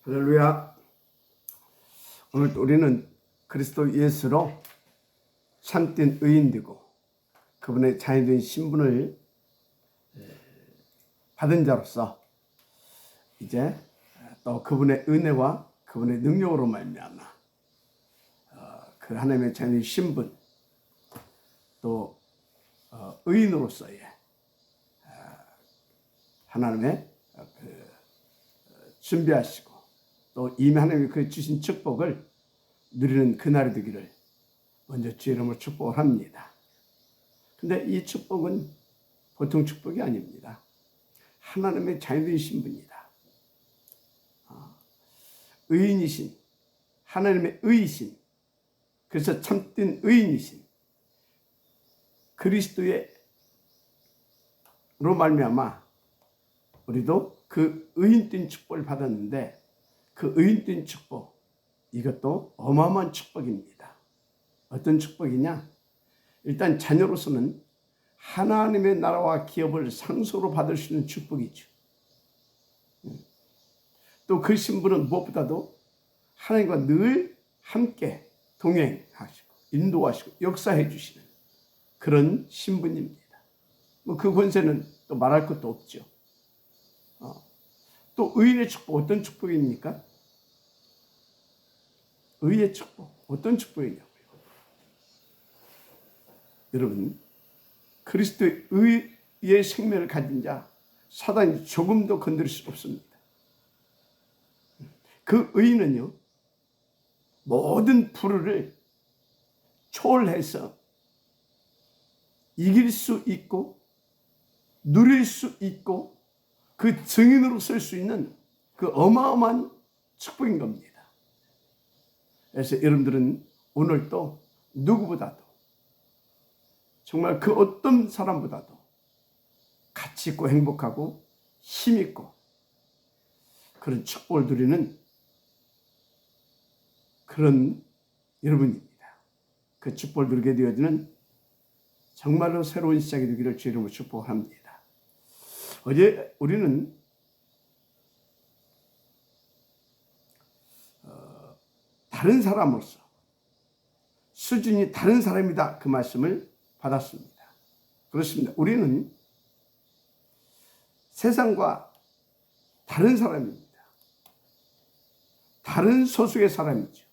할렐루야. 오늘 우리는 그리스도 예수로 참된 의인되고 그분의 자녀된 신분을 받은 자로서 이제 또 그분의 은혜와 그분의 능력으로 말미암아 그 하나님의 자녀의 신분 또 의인으로서의 하나님의 준비하시고 또 이미 하나님이 그 주신 축복을 누리는 그날이 되기를 먼저 주의 이름으로 축복을 합니다. 근데 이 축복은 보통 축복이 아닙니다. 하나님의 자녀된 신분이다. 의인이신 하나님의 의이신, 그래서 참된 의인이신 그리스도의 로 말미암아 우리도 그 의인된 축복을 받았는데 그 의인된 축복, 이것도 어마어마한 축복입니다. 어떤 축복이냐? 일단 자녀로서는 하나님의 나라와 기업을 상속으로 받을 수 있는 축복이죠. 또 그 신분은 무엇보다도 하나님과 늘 함께 동행하시고 인도하시고 역사해 주시는 그런 신분입니다. 그 권세는 또 말할 것도 없죠. 또 의인의 축복, 어떤 축복입니까? 의의 축복, 어떤 축복이냐고요? 여러분, 그리스도의 의의 생명을 가진 자, 사단이 조금도 건드릴 수 없습니다. 그 의인은요, 모든 불의를 초월해서 이길 수 있고 누릴 수 있고 그 증인으로 설 수 있는 그 어마어마한 축복인 겁니다. 그래서 여러분들은 오늘 또 누구보다도 정말 그 어떤 사람보다도 가치 있고 행복하고 힘 있고 그런 축복을 누리는 그런 여러분입니다. 그 축복을 누리게 되어지는 정말로 새로운 시작이 되기를 주의 이름으로 축복합니다. 어제 우리는 다른 사람으로서 수준이 다른 사람이다 그 말씀을 받았습니다. 그렇습니다. 우리는 세상과 다른 사람입니다. 다른 소속의 사람이죠.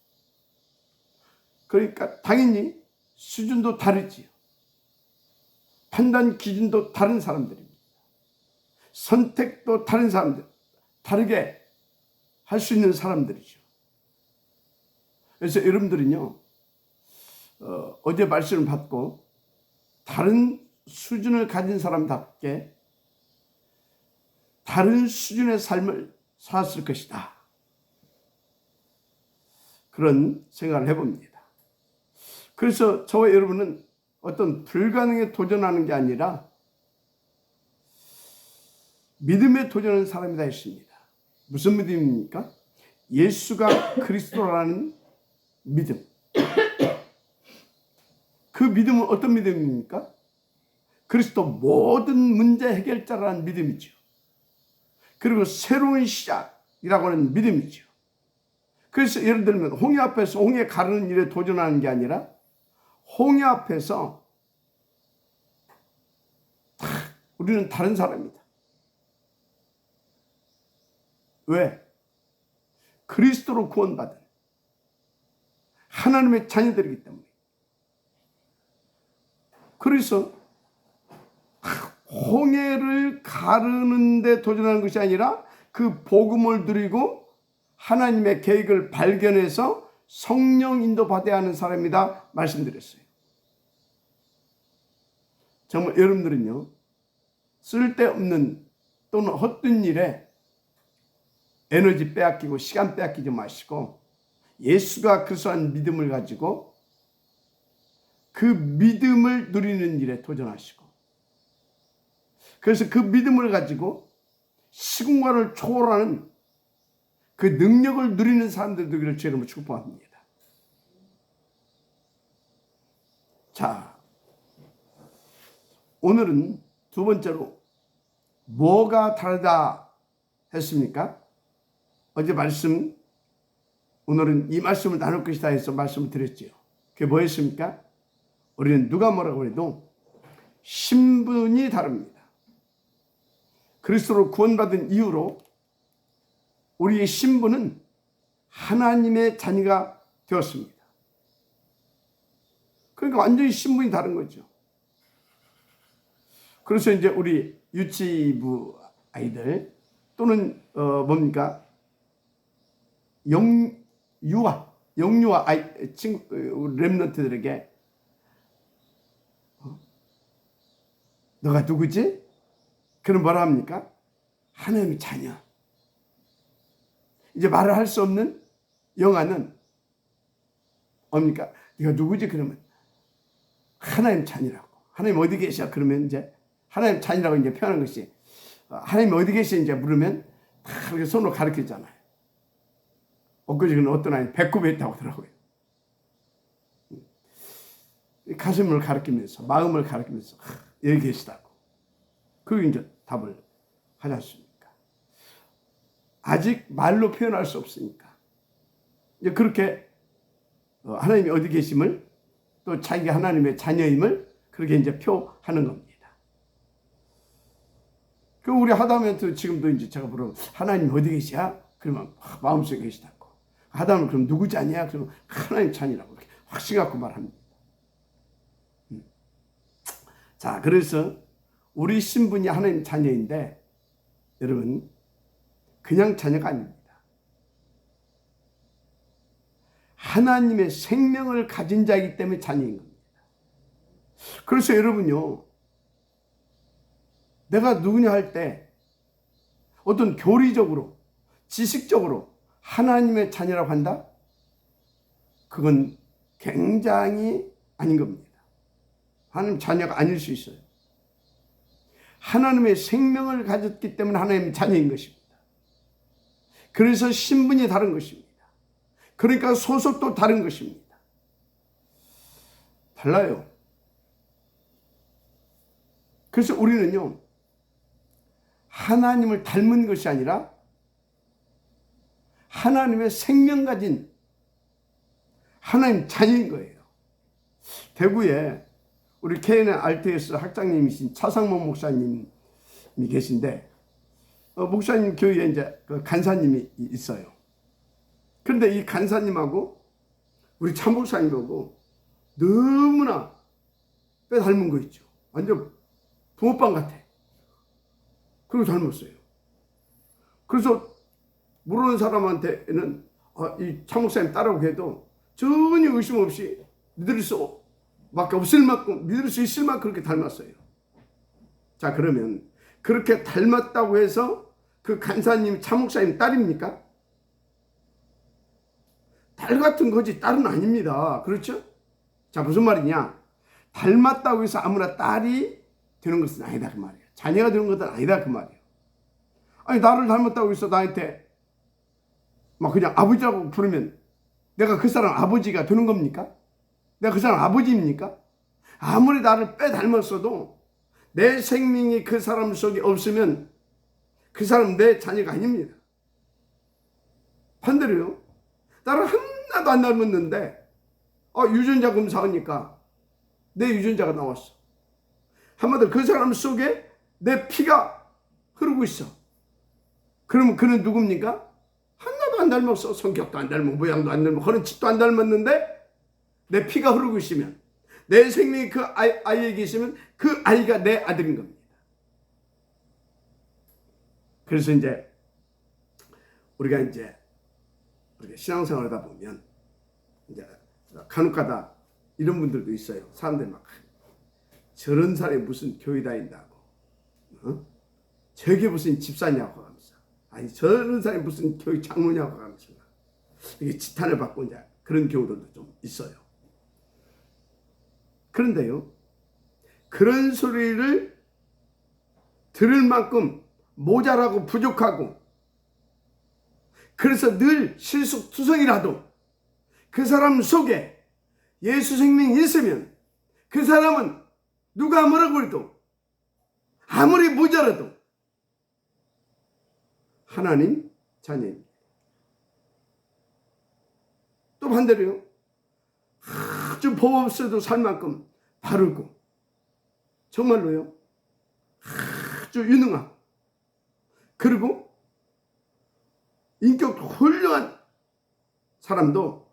그러니까 당연히 수준도 다르지요. 판단 기준도 다른 사람들입니다. 선택도 다른 사람들, 다르게 할 수 있는 사람들이죠. 그래서 여러분들은요, 어제 말씀을 받고 다른 수준을 가진 사람답게 다른 수준의 삶을 살았을 것이다. 그런 생각을 해봅니다. 그래서 저와 여러분은 어떤 불가능에 도전하는 게 아니라 믿음에 도전하는 사람이다 했습니다. 무슨 믿음입니까? 예수가 그리스도라는 믿음. 그 믿음은 어떤 믿음입니까? 그리스도 모든 문제 해결자라는 믿음이죠. 그리고 새로운 시작이라고 하는 믿음이죠. 그래서 예를 들면 홍해 앞에서 홍해 가르는 일에 도전하는 게 아니라 홍해 앞에서 우리는 다른 사람이다. 왜? 그리스도로 구원받은 하나님의 자녀들이기 때문에. 그래서 홍해를 가르는 데 도전하는 것이 아니라 그 복음을 누리고 하나님의 계획을 발견해서 성령 인도받아야 하는 사람이다 말씀드렸어요. 정말 여러분들은요, 쓸데없는 또는 헛된 일에 에너지 빼앗기고 시간 빼앗기지 마시고 예수가 그리스도라는 믿음을 가지고 그 믿음을 누리는 일에 도전하시고 그래서 그 믿음을 가지고 시공간을 초월하는 그 능력을 누리는 사람들 되기를 주의 이름으로 축복합니다. 자, 오늘은 두 번째로 뭐가 다르다 했습니까? 어제 말씀, 오늘은 이 말씀을 나눌 것이다 해서 말씀을 드렸지요. 그게 뭐였습니까? 우리는 누가 뭐라고 해도 신분이 다릅니다. 그리스도로 구원받은 이후로 우리의 신분은 하나님의 자녀가 되었습니다. 그러니까 완전히 신분이 다른 거죠. 그래서 이제 우리 유치부 아이들 또는 뭡니까? 영유아 아이 친구 렘넌트들에게 너가 누구지? 그럼 뭐라 합니까? 하나님의 자녀. 이제 말을 할 수 없는 영아는 뭡니까? 네가 누구지? 그러면 하나님 자녀라고. 하나님 어디 계셔? 그러면 이제 하나님 자녀라고 이제 표현한 것이, 하나님 어디 계시 이제 물으면 다 이렇게 손으로 가르치잖아요. 엊그저께는 어떤 아이 배꼽에 있다고 하더라고요. 가슴을 가르치면서, 마음을 가르치면서 여기 계시다고. 그리고 이제 답을 하지 않습니까? 아직 말로 표현할 수 없으니까 이제 그렇게 하나님이 어디 계심을, 또 자기가 하나님의 자녀임을 그렇게 이제 표하는 겁니다. 그 우리 하다못해 지금도 이제 제가 물어보면 하나님 어디 계시야? 그러면 마음속에 계시다고. 하다못해 그럼 누구 자녀야? 그러면 하나님 자녀라고 이렇게 확신 갖고 말합니다. 자, 그래서 우리 신분이 하나님 자녀인데 여러분 그냥 자녀가 아닙니다. 하나님의 생명을 가진 자이기 때문에 자녀인 겁니다. 그래서 여러분요, 내가 누구냐 할 때 어떤 교리적으로 지식적으로 하나님의 자녀라고 한다? 그건 굉장히 아닌 겁니다. 하나님 자녀가 아닐 수 있어요. 하나님의 생명을 가졌기 때문에 하나님의 자녀인 것입니다. 그래서 신분이 다른 것입니다. 그러니까 소속도 다른 것입니다. 달라요. 그래서 우리는요, 하나님을 닮은 것이 아니라 하나님의 생명 가진 하나님 자녀인 거예요. 대구에 우리 KNN RTS 학장님이신 차상목 목사님이 계신데, 목사님 교회에 이제 그 간사님이 있어요. 그런데 이 간사님하고 우리 차 목사님하고 너무나 빼 닮은 거 있죠. 완전 붕어빵 같아. 그리고 닮았어요. 그래서 모르는 사람한테는 이 차 목사님 따라오게 해도 전혀 의심 없이 믿을 수밖에 없을 만큼, 믿을 수 있을 만큼 그렇게 닮았어요. 자, 그러면 그렇게 닮았다고 해서 그 간사님, 차 목사님 딸입니까? 딸 같은 거지 딸은 아닙니다. 그렇죠? 자, 무슨 말이냐? 닮았다고 해서 아무나 딸이 되는 것은 아니다 그 말이에요. 자녀가 되는 것은 아니다 그 말이에요. 아니, 나를 닮았다고 해서 나한테 막 그냥 아버지라고 부르면 내가 그 사람 아버지가 되는 겁니까? 내가 그 사람 아버지입니까? 아무리 나를 빼 닮았어도 내 생명이 그 사람 속에 없으면 그 사람 내 자녀가 아닙니다. 반대로요. 나를 하나도 안 닮았는데 유전자 검사하니까 내 유전자가 나왔어. 한마디로 그 사람 속에 내 피가 흐르고 있어. 그러면 그는 누굽니까? 하나도 안 닮았어. 성격도 안 닮고 모양도 안 닮고 그런 짓도 안 닮았는데 내 피가 흐르고 있으면, 내 생명이 그 아이에게 있으면 그 아이가 내 아들인 겁니다. 그래서 이제 우리가 신앙생활 하다 보면 이제 간혹가다 이런 분들도 있어요. 사람들이 막 저런 사람이 무슨 교회 다닌다고, 저게 무슨 집사냐고 하면서, 아니 저런 사람이 무슨 교회 장로냐고 하면서 이게 지탄을 받고 이제 그런 경우들도 좀 있어요. 그런데요, 그런 소리를 들을 만큼 모자라고 부족하고, 그래서 늘 실속투성이라도 그 사람 속에 예수 생명이 있으면 그 사람은 누가 뭐라고 해도 아무리 모자라도 하나님 자녀입니다. 또 반대로요. 아주 법 없어도 살 만큼 바르고 정말로요. 아주 유능하고 그리고 인격 훌륭한 사람도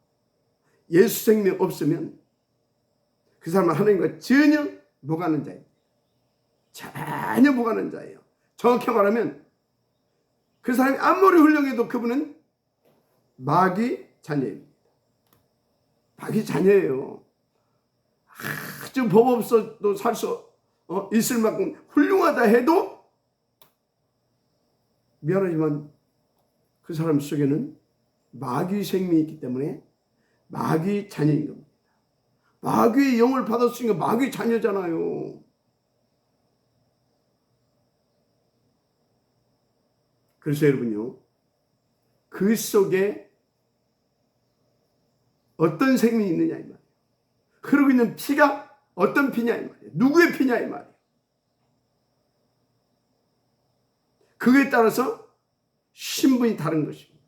예수 생명 없으면 그 사람은 하나님과 전혀 무관한 자예요. 전혀 무관한 자예요. 정확히 말하면 그 사람이 아무리 훌륭해도 그분은 마귀 자녀입니다. 마귀 자녀예요. 아주 법 없어도 살 수 있을 만큼 훌륭하다 해도 미안하지만 그 사람 속에는 마귀 생명이 있기 때문에 마귀 자녀인 겁니다. 마귀의 영을 받았으니까 마귀 자녀잖아요. 그래서 여러분요, 그 속에 어떤 생명이 있느냐 이 말이에요. 흐르고 있는 피가 어떤 피냐 이 말이에요. 누구의 피냐 이 말이에요. 그거에 따라서 신분이 다른 것입니다.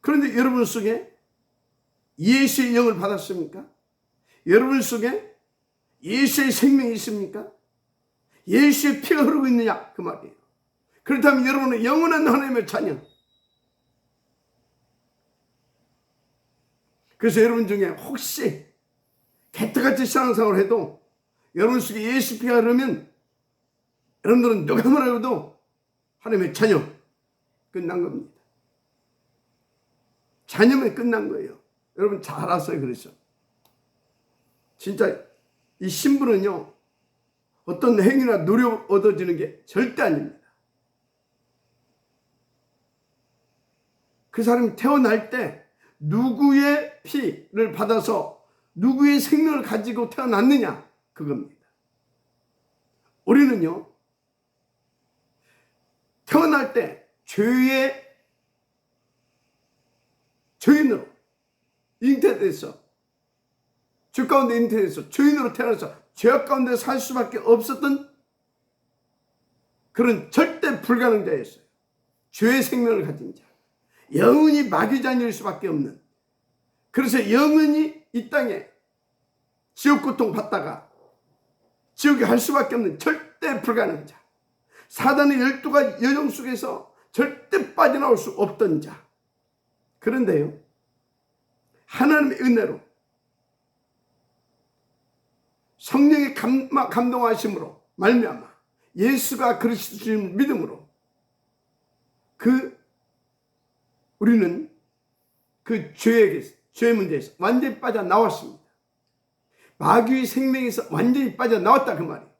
그런데 여러분 속에 예수의 영을 받았습니까? 여러분 속에 예수의 생명이 있습니까? 예수의 피가 흐르고 있느냐 그 말이에요. 그렇다면 여러분은 영원한 하나님의 자녀. 그래서 여러분 중에 혹시 개떡같이 신앙생활을 해도 여러분 속에 예수 피가 흐르면 여러분들은 누가 뭐라 해도 하나님의 자녀 끝난 겁니다. 자녀면 끝난 거예요. 여러분 잘 알았어요. 그래서 진짜 이 신분은요 어떤 행위나 노력 얻어지는 게 절대 아닙니다. 그 사람이 태어날 때 누구의 피를 받아서 누구의 생명을 가지고 태어났느냐 그겁니다. 우리는요 태어날 때 죄의 죄인으로 잉태돼서 죄 가운데 잉태돼서 죄인으로 태어나서 죄악 가운데 살 수밖에 없었던 그런 절대 불가능자였어요. 죄의 생명을 가진 자, 영원히 마귀 자녀일 수밖에 없는, 그래서 영원히 이 땅에 지옥 고통 받다가 지옥에 갈 수밖에 없는 절대 불가능한 자, 사단의 12가지 여정 속에서 절대 빠져나올 수 없던 자. 그런데요 하나님의 은혜로 성령의 감동하심으로 말미암아 예수가 그리스도를 믿음으로 우리는 그 죄의 문제에서 완전히 빠져나왔습니다. 마귀의 생명에서 완전히 빠져나왔다 그 말이에요.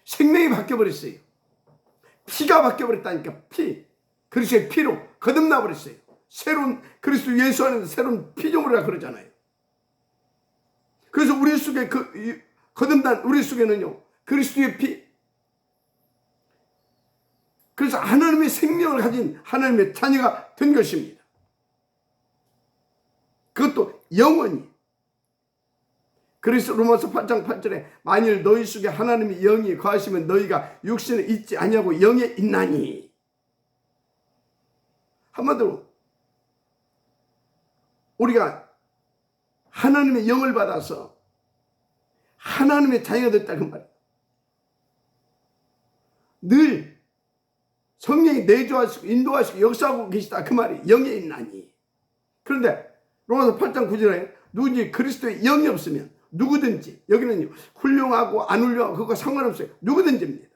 생명이 바뀌어버렸어요. 피가 바뀌어버렸다니까. 그리스도의 피로 거듭나버렸어요. 새로운 그리스도 예수 안에서 새로운 피조물이라 그러잖아요. 그래서 우리 속에 거듭난 우리 속에는요 그리스도의 피, 그래서 하나님의 생명을 가진 하나님의 자녀가 된 것입니다. 그것도 영원히. 그래서 로마서 8장 8절에 만일 너희 속에 하나님의 영이 거하시면 너희가 육신에 있지 아니하고 영에 있나니. 한마디로 우리가 하나님의 영을 받아서 하나님의 자녀가 됐다 그 말이에요. 늘 성령이 내주하시고 인도하시고 역사하고 계시다 그 말이 영에 있나니. 그런데 로마서 8장 9절에 누구든지 그리스도의 영이 없으면 누구든지, 여기는 훌륭하고 안 훌륭하고 그거 상관없어요. 누구든지입니다.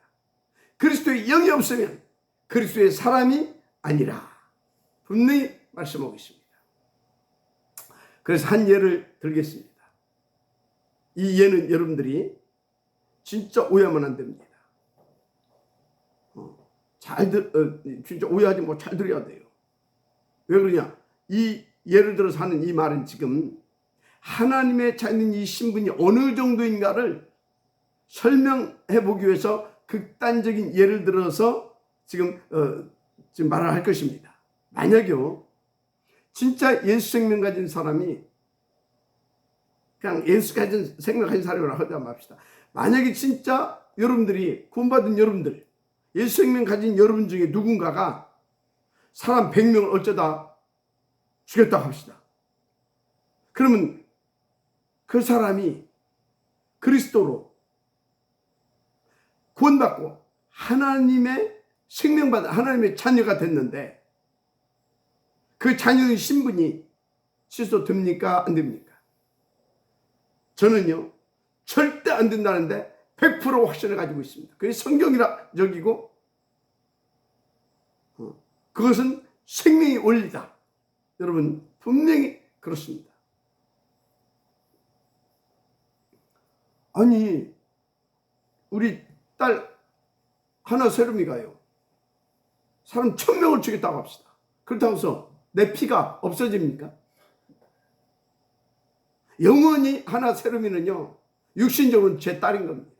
그리스도의 영이 없으면 그리스도의 사람이 아니라 분명히 말씀하고 있습니다. 그래서 한 예를 들겠습니다. 이 예는 여러분들이 진짜 오해하면 안 됩니다. 진짜 오해하지 뭐 잘 들어야 돼요. 왜 그러냐? 이 예를 들어서 하는 이 말은 지금 하나님의 자녀인 이 신분이 어느 정도인가를 설명해 보기 위해서 극단적인 예를 들어서 지금 말을 할 것입니다. 만약요, 진짜 예수 생명 가진 사람이 그냥 예수 가진 생명 가진 사람이라고 하자 맙시다. 만약에 진짜 여러분들이 구원받은 여러분들, 예수 생명 가진 여러분 중에 누군가가 사람 100명을 어쩌다 죽였다고 합시다. 그러면 그 사람이 그리스도로 구원받고 하나님의 생명받은 하나님의 자녀가 됐는데 그 자녀의 신분이 취소됩니까? 안 됩니까? 저는요 절대 안 된다는데 100% 확신을 가지고 있습니다. 그게 성경이라 여기고 그것은 생명의 원리다. 여러분 분명히 그렇습니다. 아니 우리 딸 하나 세롬이가요 사람 1000명을 죽였다고 합시다. 그렇다고 해서 내 피가 없어집니까? 영원히 하나 세롬이는요 육신적으로는 제 딸인 겁니다.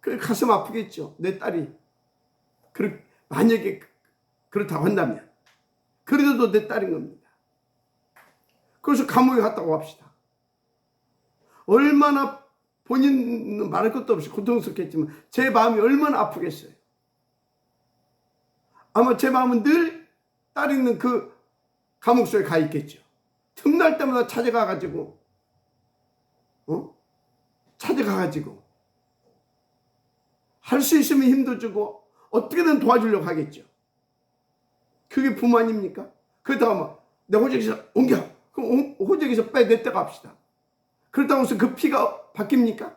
그 가슴 아프겠죠. 내 딸이 만약에 그렇다고 한다면 그래도 내 딸인 겁니다. 그래서 감옥에 갔다고 합시다. 얼마나 본인은 말할 것도 없이 고통스럽겠지만 제 마음이 얼마나 아프겠어요. 아마 제 마음은 늘 딸 있는 그 감옥 속에 가 있겠죠. 틈날 때마다 찾아가가지고 할 수 있으면 힘도 주고 어떻게든 도와주려고 하겠죠. 그게 부모 아닙니까? 그러다가 막 내 호적에서 옮겨. 그럼 호적에서 빼냈다고 합시다. 그렇다고 해서 그 피가 바뀝니까?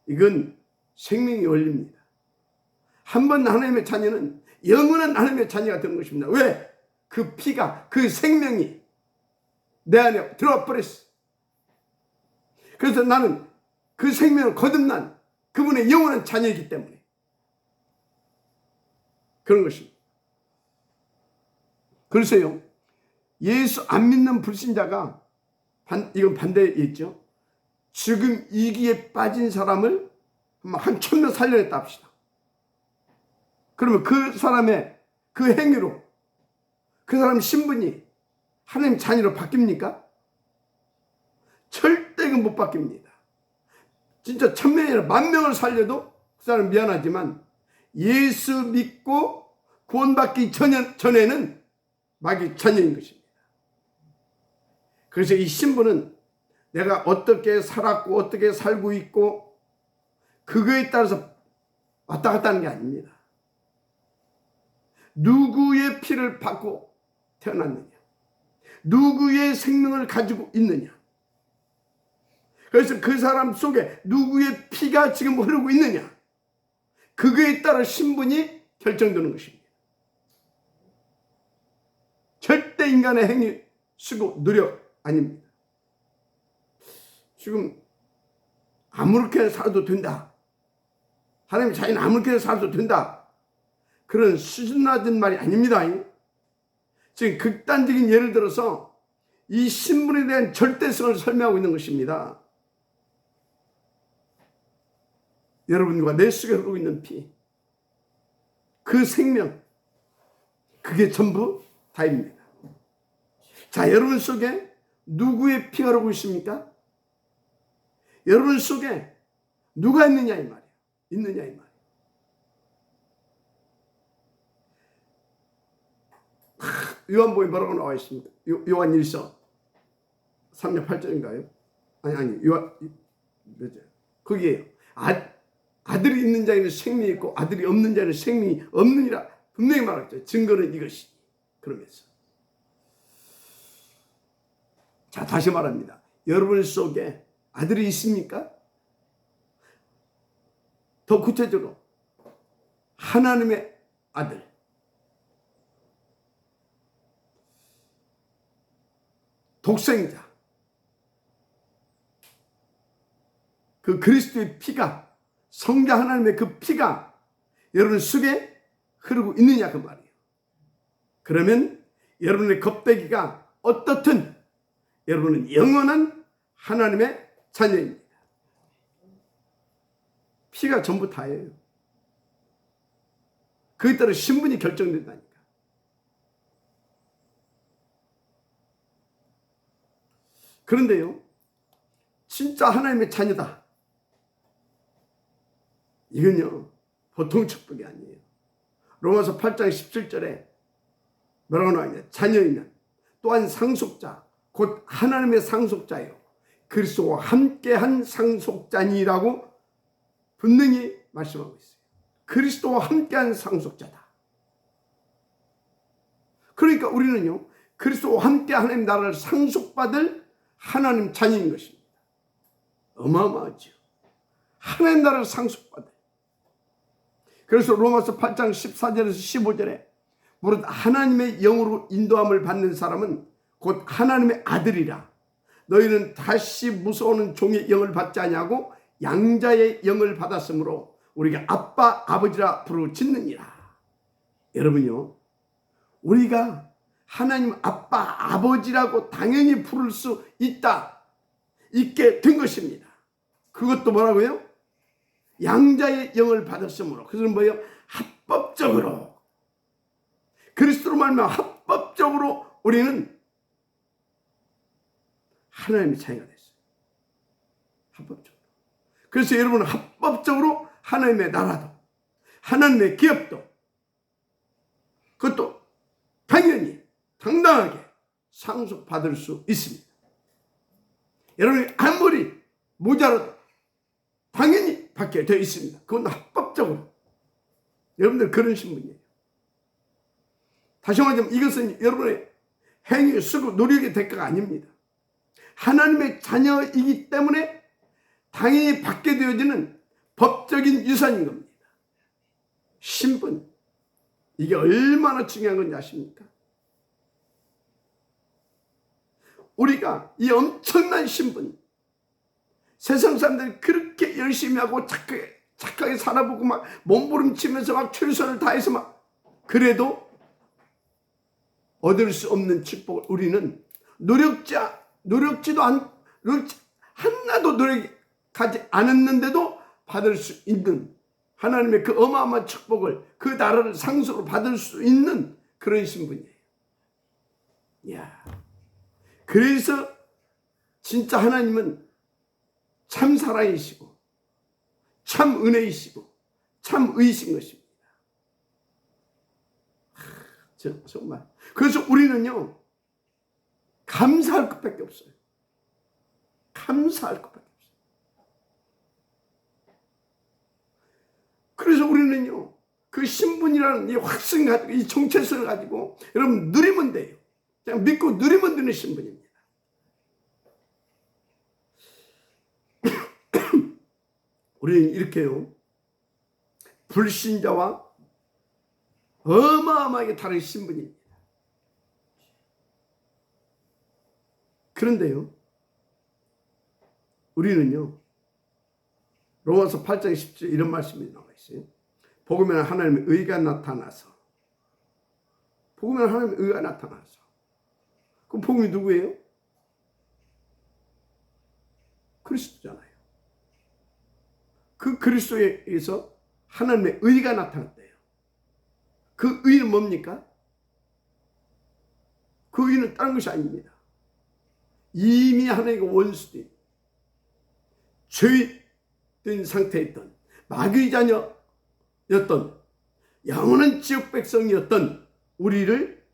이건 생명의 원리입니다. 한번 하나님의 자녀는 영원한 하나님의 자녀가 된 것입니다. 왜? 그 피가 그 생명이 내 안에 들어와 버렸어. 그래서 나는 그 생명을 거듭난 그분의 영원한 자녀이기 때문에 그런 것입니다. 그래서요 예수 안 믿는 불신자가 이건 반대에 있죠. 지금 이기에 빠진 사람을 한 1000명 살려냈다 합시다. 그러면 그 사람의 그 행위로 그 사람 신분이 하나님 자녀로 바뀝니까? 절대 이건 못 바뀝니다. 진짜 1000명이나 10,000명을 살려도 그 사람 미안하지만 예수 믿고 구원받기 전에는 마귀 자녀인 것입니다. 그래서 이 신분은 내가 어떻게 살았고 어떻게 살고 있고 그거에 따라서 왔다 갔다 하는 게 아닙니다. 누구의 피를 받고 태어났느냐, 누구의 생명을 가지고 있느냐, 그래서 그 사람 속에 누구의 피가 지금 흐르고 있느냐, 그거에 따라 신분이 결정되는 것입니다. 절대 인간의 행위, 수고, 노력 아닙니다. 지금 아무렇게 살아도 된다, 하나님 자기는 아무렇게 살아도 된다, 그런 수준 낮은 말이 아닙니다. 지금 극단적인 예를 들어서 이 신분에 대한 절대성을 설명하고 있는 것입니다. 여러분과 내 속에 흐르고 있는 피, 그 생명, 그게 전부 다입니다. 자, 여러분 속에 누구의 피가 흐르고 있습니까? 여러분 속에 누가 있느냐 이 말이에요. 있느냐 이 말이에요. 요한복음에 뭐라고 나와 있습니까? 요한 1서 3장 8절인가요? 아니 요한 몇절? 거기에요. 아들이 있는 자에는 생명이 있고 아들이 없는 자에는 생명이 없느니라 분명히 말했죠. 증거는 이것이. 그러면서 자, 다시 말합니다. 여러분 속에 아들이 있습니까? 더 구체적으로 하나님의 아들, 독생자, 그 그리스도의 피가, 성자 하나님의 그 피가 여러분 속에 흐르고 있느냐 그 말이에요. 그러면 여러분의 겉배기가 어떻든 여러분은 영원한 하나님의 자녀입니다. 피가 전부 다예요. 그에 따라 신분이 결정된다니까. 그런데요, 진짜 하나님의 자녀다, 이건요 보통 축복이 아니에요. 로마서 8장 17절에 뭐라고 나와있냐? 자녀이면 또한 상속자 곧 하나님의 상속자요 그리스도와 함께한 상속자니라고 분명히 말씀하고 있어요. 그리스도와 함께한 상속자다. 그러니까 우리는요 그리스도와 함께 하나님 나라를 상속받을 하나님 자녀인 것입니다. 어마어마하죠. 하나님 나라를 상속받을. 그래서 로마서 8장 14절에서 15절에 무릇 하나님의 영으로 인도함을 받는 사람은 곧 하나님의 아들이라. 너희는 다시 무서워하는 종의 영을 받지 아니하고 양자의 영을 받았으므로 우리가 아빠 아버지라 부르짖느니라. 여러분요 우리가 하나님 아빠 아버지라고 당연히 부를 수 있게 된 것입니다. 그것도 뭐라고요? 양자의 영을 받았으므로. 그것은 뭐예요? 합법적으로 그리스도로 말미암아 합법적으로 우리는 하나님의 자녀가 됐어요. 합법적으로. 그래서 여러분은 합법적으로 하나님의 나라도 하나님의 기업도 그것도 당연히 당당하게 상속받을 수 있습니다. 여러분이 아무리 모자라도 당연히 받게 되어 있습니다. 그건 합법적으로. 여러분들 그런 신분이에요. 다시 말하자면 이것은 여러분의 행위, 수고, 노력의 대가가 아닙니다. 하나님의 자녀이기 때문에 당연히 받게 되어지는 법적인 유산인 겁니다. 신분. 이게 얼마나 중요한 건지 아십니까? 우리가 이 엄청난 신분, 세상 사람들이 그렇게 열심히 하고 착하게 살아보고 막 몸부림치면서 막 최선을 다해서 막 그래도 얻을 수 없는 축복을 우리는 하나도 노력하지 않았는데도 받을 수 있는 하나님의 그 어마어마한 축복을 그 나라를 상속으로 받을 수 있는 그런 신분이에요. 이야. 그래서 진짜 하나님은 참 사랑이시고 참 은혜이시고 참 의이신 것입니다. 정말. 그래서 우리는요 감사할 것밖에 없어요. 감사할 것밖에 없어요. 그래서 우리는요 그 신분이라는 이 확신 가지고 이 정체성을 가지고 여러분 누리면 돼요. 그냥 믿고 누리면 되는 신분입니다. 우리는 이렇게요 불신자와 어마어마하게 다른 신분입니다. 그런데요 우리는요 로마서 8장 10절 이런 말씀이 나와 있어요. 복음에는 하나님의 의가 나타나서 복음에는 하나님의 의가 나타나서 그럼 복음이 누구예요? 그리스도잖아요. 그 그리스도에 의해서 하나님의 의가 나타났대요. 그 의는 뭡니까? 그 의는 다른 것이 아닙니다. 이미 하나님과 원수된 죄된 상태였던 마귀의 자녀였던 영원한 지옥 백성이었던 우리를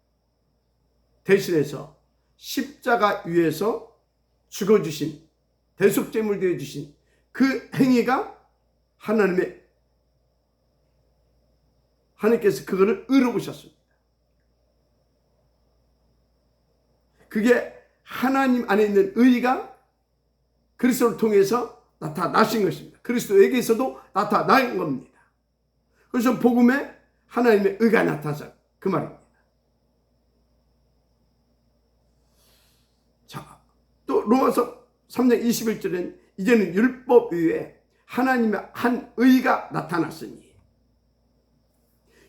대신해서 십자가 위에서 죽어주신 대속제물 되어주신 그 행위가 하나님께서 그거를 의로 보셨습니다. 그게 하나님 안에 있는 의가 그리스도를 통해서 나타나신 것입니다. 그리스도에게서도 나타난 겁니다. 그래서 복음에 하나님의 의가 나타나서 그 말입니다. 자, 또 로마서 3장 21절에는 이제는 율법 위에 하나님의 한 의가 나타났으니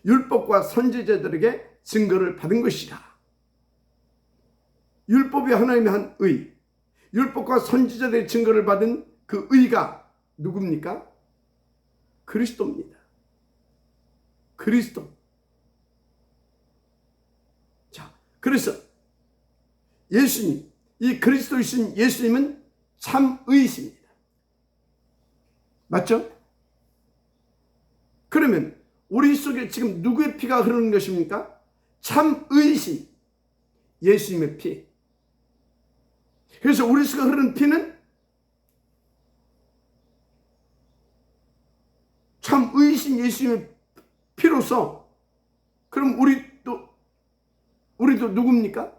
율법과 선지자들에게 증거를 받은 것이라. 율법이 하나님의 한 의, 율법과 선지자들의 증거를 받은 그 의가 누굽니까? 그리스도입니다. 그리스도. 자, 그래서 예수님, 이 그리스도이신 예수님은 참 의이십니다. 맞죠? 그러면 우리 속에 지금 누구의 피가 흐르는 것입니까? 참 의이신 예수님의 피. 그래서 우리 속에 흐르는 피는 참 의이신 예수님의 피로서, 그럼 우리도 누굽니까?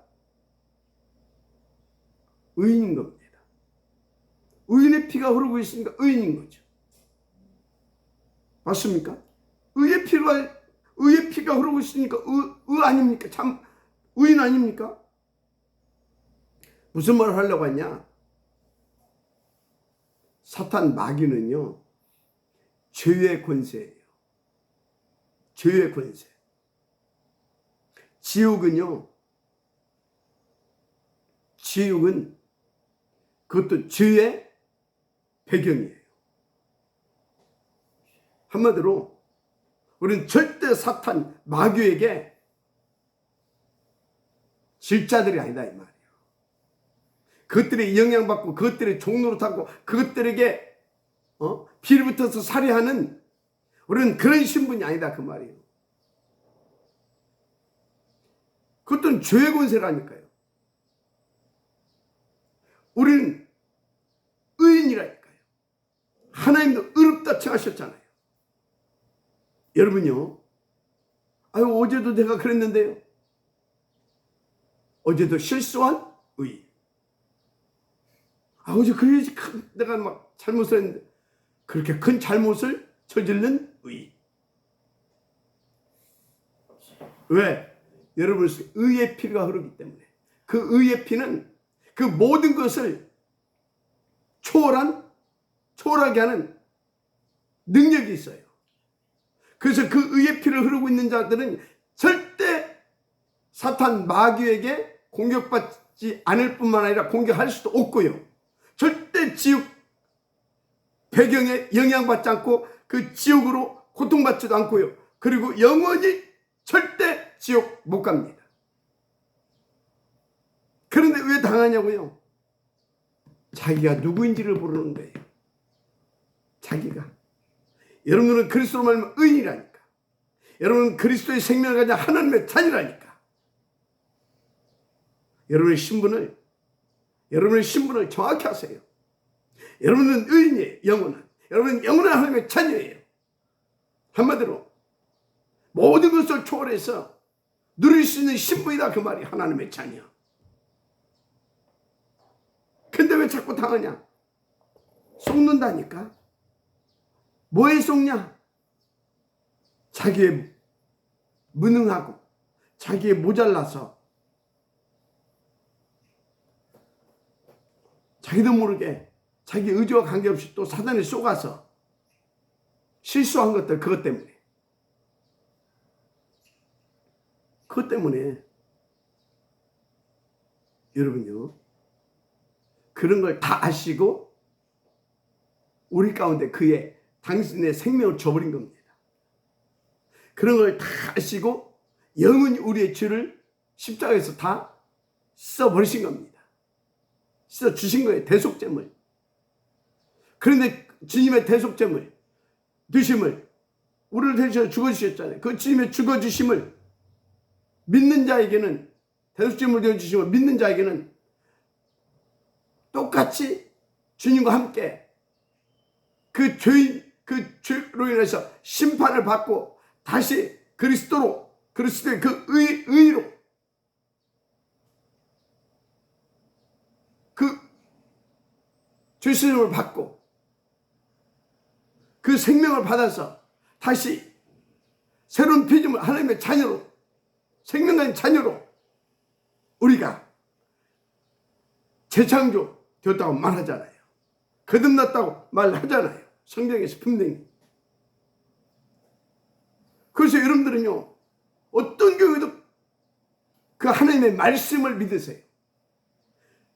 의인인 겁니다. 의인의 피가 흐르고 있으니까 의인인 거죠. 맞습니까? 의의 피가 흐르고 있으니까 의 아닙니까? 참 의인 아닙니까? 무슨 말을 하려고 하냐? 사탄 마귀는요, 죄의 권세예요. 죄의 권세. 지옥은 그것도 죄의 배경이에요. 한마디로 우리는 절대 사탄 마귀에게 질 자들이 아니다 이 말이에요. 그것들의 영향받고 그것들의 종로로 타고 그것들에게 피를 붙어서 살해하는, 우리는 그런 신분이 아니다 그 말이에요. 그것들은 죄의 권세라니까요. 우리는 의인이라니까요. 하나님도 의롭다 칭하셨잖아요. 여러분요, 어제도 내가 그랬는데요. 어제도 실수한 의인. 어제 그래야지 내가 막 잘못을 했는데, 그렇게 큰 잘못을 저지른 의인. 왜? 여러분 의의 피가 흐르기 때문에. 그 의의 피는 그 모든 것을 초월하게 하는 능력이 있어요. 그래서 그 의의 피를 흐르고 있는 자들은 절대 사탄 마귀에게 공격받지 않을 뿐만 아니라 공격할 수도 없고요. 절대 지옥 배경에 영향받지 않고 그 지옥으로 고통받지도 않고요. 그리고 영원히 절대 지옥 못 갑니다. 그런데 왜 당하냐고요? 자기가 누구인지를 모르는 거예요. 자기가. 여러분은 그리스도로 말하면 의인이라니까. 여러분은 그리스도의 생명을 가진 하나님의 자녀라니까. 여러분의 신분을 정확히 하세요. 여러분은 의인이에요. 여러분은 영원한 하나님의 자녀예요. 한마디로 모든 것을 초월해서 누릴 수 있는 신분이다 그 말이 하나님의 자녀. 근데 왜 자꾸 당하냐? 속는다니까. 뭐에 속냐? 자기의 무능하고 자기의 모자라서 자기도 모르게 자기 의지와 관계없이 또 사단에 쏘가서 실수한 것들, 그것 때문에 여러분요, 그런 걸 다 아시고 우리 가운데 당신의 생명을 줘버린 겁니다. 그런 걸 다 아시고 영원히 우리의 죄를 십자가에서 다 씻어버리신 겁니다. 씻어주신 거예요. 대속제물. 그런데 주님의 대속제물 주심을, 우리를 대신해 죽어주셨잖아요. 그 주님의 죽어주심을 믿는 자에게는, 대속제물 되어주심을 믿는 자에게는 똑같이 주님과 함께 그 죄로 인해서 심판을 받고 다시 그리스도의 그 의로 그 죄수님을 받고 그 생명을 받아서 다시 새로운 피조물, 하나님의 자녀로, 생명 가진 자녀로 우리가 재창조 되었다고 말하잖아요. 거듭났다고 말하잖아요. 성경에서 분명히. 그래서 여러분들은요, 어떤 경우에도 그 하나님의 말씀을 믿으세요.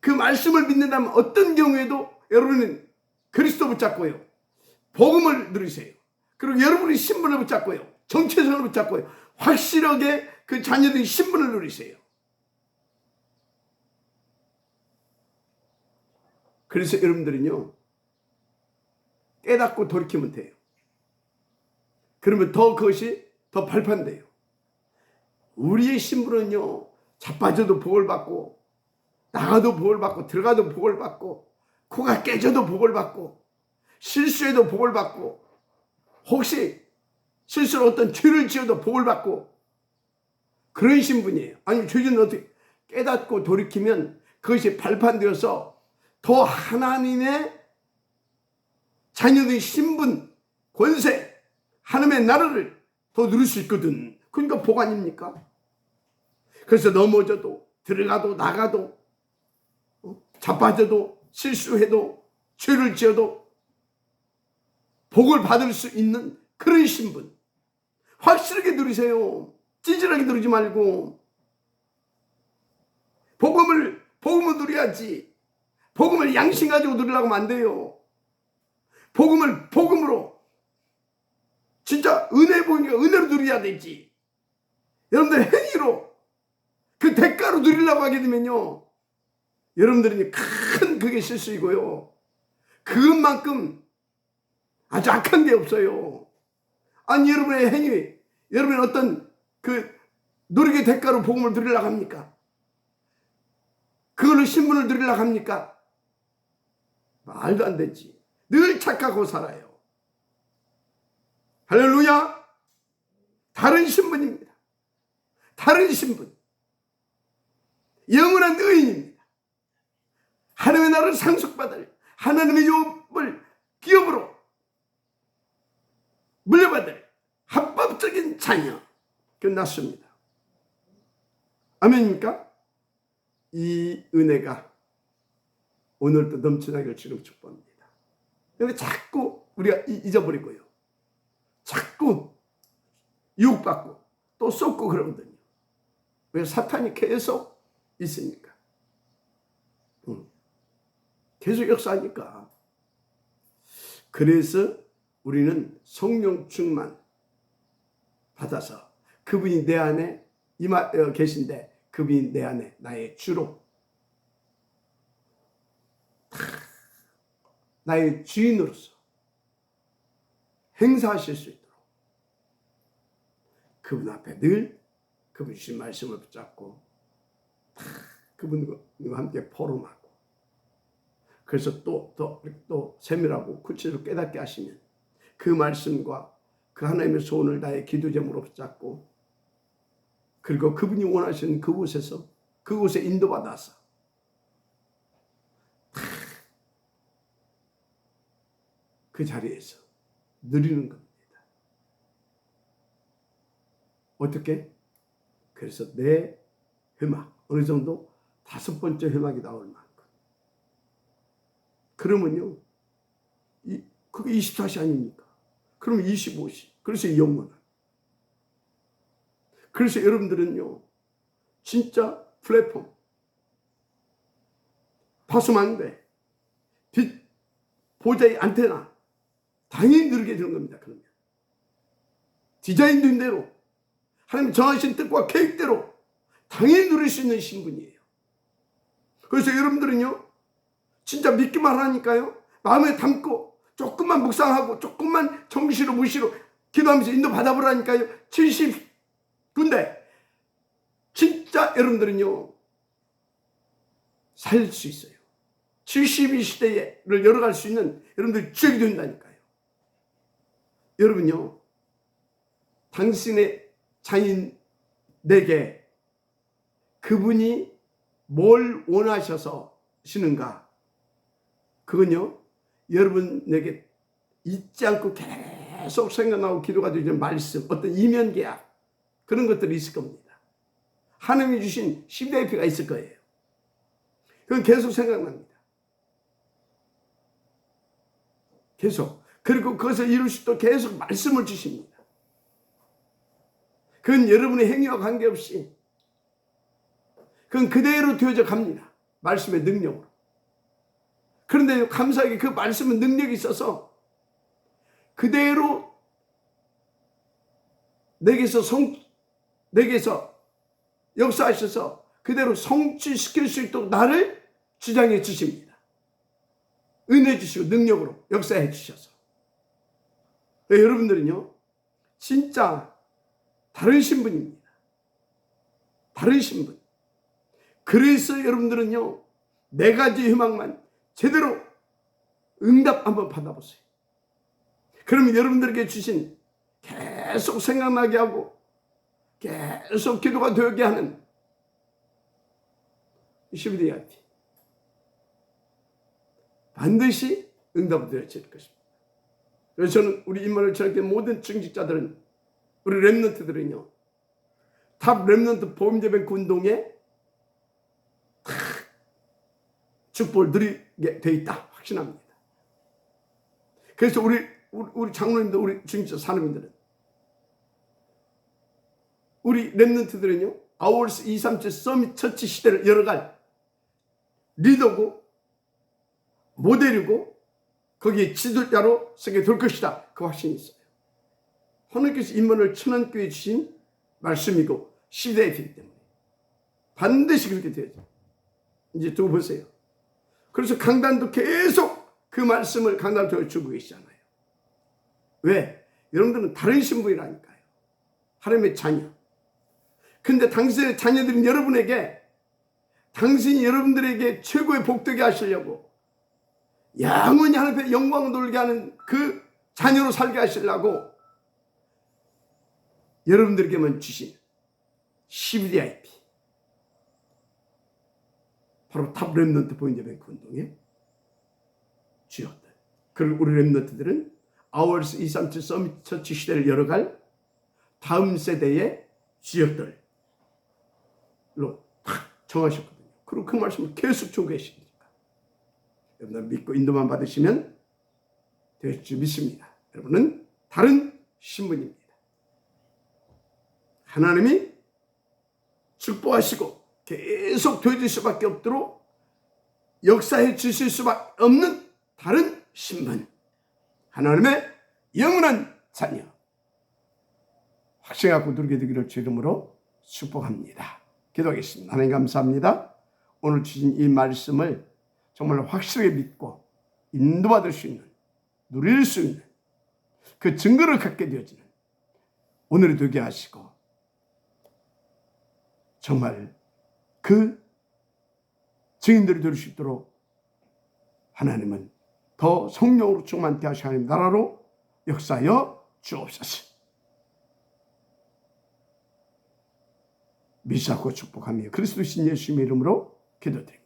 그 말씀을 믿는다면 어떤 경우에도 여러분은 그리스도 붙잡고요, 복음을 누리세요. 그리고 여러분의 신분을 붙잡고요, 정체성을 붙잡고요, 확실하게 그 자녀들의 신분을 누리세요. 그래서 여러분들은요, 깨닫고 돌이키면 돼요. 그러면 그것이 더 발판돼요. 우리의 신분은요, 자빠져도 복을 받고, 나가도 복을 받고, 들어가도 복을 받고, 코가 깨져도 복을 받고, 실수해도 복을 받고, 혹시 실수로 어떤 죄를 지어도 복을 받고, 그런 신분이에요. 아니, 죄는 어떻게 깨닫고 돌이키면 그것이 발판되어서 더 하나님의 자녀의 신분, 권세, 하나님의 나라를 더 누릴 수 있거든. 그러니까 복 아닙니까? 그래서 넘어져도 들어가도 나가도 자빠져도 실수해도 죄를 지어도 복을 받을 수 있는 그런 신분 확실하게 누리세요. 찌질하게 누리지 말고 복음을 누려야지. 복음을 양심 가지고 누리려고 하면 안 돼요. 복음을 복음으로 진짜 은혜 보니까 은혜로 누려야 되지. 여러분들 행위로 그 대가로 누리려고 하게 되면요, 여러분들이 큰 그게 실수이고요, 그것만큼 아주 악한 게 없어요. 아니, 여러분의 행위, 여러분의 어떤 그 노력의 대가로 복음을 누리려고 합니까? 그걸로 신분을 누리려고 합니까? 말도 안 되지. 늘 착하고 살아요. 할렐루야. 다른 신분입니다. 다른 신분. 영원한 의인입니다. 하나님의 나라를 상속받을, 하나님의 유업을 기업으로 물려받을 합법적인 자녀. 끝났습니다. 아멘입니까? 이 은혜가 오늘도 넘쳐나기를 주님 축복합니다. 그런데 자꾸 우리가 잊어버리고요, 자꾸 유혹받고 또 쏟고 그러거든요. 왜? 사탄이 계속 있으니까. 계속 역사하니까. 그래서 우리는 성령 충만 받아서 그분이 내 안에 계신데, 그분이 내 안에 나의 주로, 나의 주인으로서 행사하실 수 있도록 그분 앞에 늘 그분 주신 말씀을 붙잡고 그분과 함께 포럼하고, 그래서 또 세밀하고 구체적으로 깨닫게 하시면 그 말씀과 그 하나님의 소원을 나의 기도 제목으로 붙잡고, 그리고 그분이 원하시는 그곳에 인도받아서 그 자리에서 누리는 겁니다. 어떻게? 그래서 내 회막, 어느 정도 5번째 회막이 나올 만큼. 그러면요, 그게 24시 아닙니까? 그러면 25시. 그래서 영원한. 그래서 여러분들은요, 진짜 플랫폼, 파수망대, 뒷 보좌의 안테나 당연히 누리게 되는 겁니다. 그러면 디자인된 대로 하나님 정하신 뜻과 계획대로 당연히 누릴 수 있는 신분이에요. 그래서 여러분들은요, 진짜 믿기만 하니까요, 마음에 담고 조금만 묵상하고 조금만 정시로 무시로 기도하면서 인도 받아보라니까요, 70군데 진짜 여러분들은요 살 수 있어요. 72시대를 열어갈 수 있는 여러분들 주역이 된다니까요. 여러분요, 당신의 자인 내게 그분이 뭘 원하셔서 시는가, 그건요, 여러분에게 잊지 않고 계속 생각나고 기도가 되는 말씀, 어떤 이면 계약, 그런 것들이 있을 겁니다. 하나님이 주신 CVIP가 있을 거예요. 그건 계속 생각납니다. 계속. 그리고 그것을 이룰 수 있도록 계속 말씀을 주십니다. 그건 여러분의 행위와 관계없이 그건 그대로 되어져 갑니다. 말씀의 능력으로. 그런데 감사하게 그 말씀은 능력이 있어서 그대로 내게서 역사하셔서 그대로 성취시킬 수 있도록 나를 주장해 주십니다. 은혜 주시고 능력으로 역사해 주셔서. 여러분들은요, 진짜 다른 신분입니다. 다른 신분. 그래서 여러분들은요, 네 가지 희망만 제대로 응답 한번 받아보세요. 그러면 여러분들에게 주신 계속 생각나게 하고 계속 기도가 되게 하는 CBDIT 반드시 응답되어질 것입니다. 그래서 저는 우리 임마누엘 전학교회 모든 증직자들은, 우리 렘넌트들은요, 탑 렘넌트 보험예배बैंक 운동에 축복을 누리게 돼 있다 확신합니다. 그래서 우리 장로님들, 우리 증직자 사람들은, 우리 렘넌트들은요, 아워스 237 서밋 처치 시대를 열어갈 리더고 모델이고 거기에 지도자로 서게 될 것이다, 그 확신이 있어요. 하나님께서 임마누엘 천안교회에 주신 말씀이고 시대이기 때문에 반드시 그렇게 되죠. 이제 두고 보세요. 그래서 강단도 계속 그 말씀을 강단을 주고 계시잖아요. 왜? 여러분들은 다른 신분이라니까요. 하나님의 자녀. 근데 당신의 자녀들은 여러분에게, 당신이 여러분들에게 최고의 복되게 하시려고, 영원히 하나님의 영광을 돌게 하는 그 자녀로 살게 하시려고 여러분들에게만 주신 CBDIP, 바로 탑 렘넌트 보험예배बैंक 운동의 주역들. 그리고 우리 렘넌트들은 아워스 237 서밋 처치 시대를 열어갈 다음 세대의 주역들로 딱 정하셨거든요. 그리고 그 말씀을 계속 주고 계십니다. 여러분 믿고 인도만 받으시면 될 줄 믿습니다. 여러분은 다른 신분입니다. 하나님이 축복하시고 계속 되어질 수밖에 없도록 역사해 주실 수밖에 없는 다른 신분, 하나님의 영원한 자녀, 확신하고 누리게 되기를 주 이름으로 축복합니다. 기도하겠습니다. 하나님 감사합니다. 오늘 주신 이 말씀을 정말 확실하게 믿고 인도받을 수 있는, 누릴 수 있는 그 증거를 갖게 되어지는 오늘이 되게 하시고, 정말 그 증인들이 될 수 있도록 하나님은 더 성령으로 충만케 하시는 하나님 나라로 역사하여 주옵소서. 믿사고 축복하며 그리스도 신 예수님의 이름으로 기도드립니다.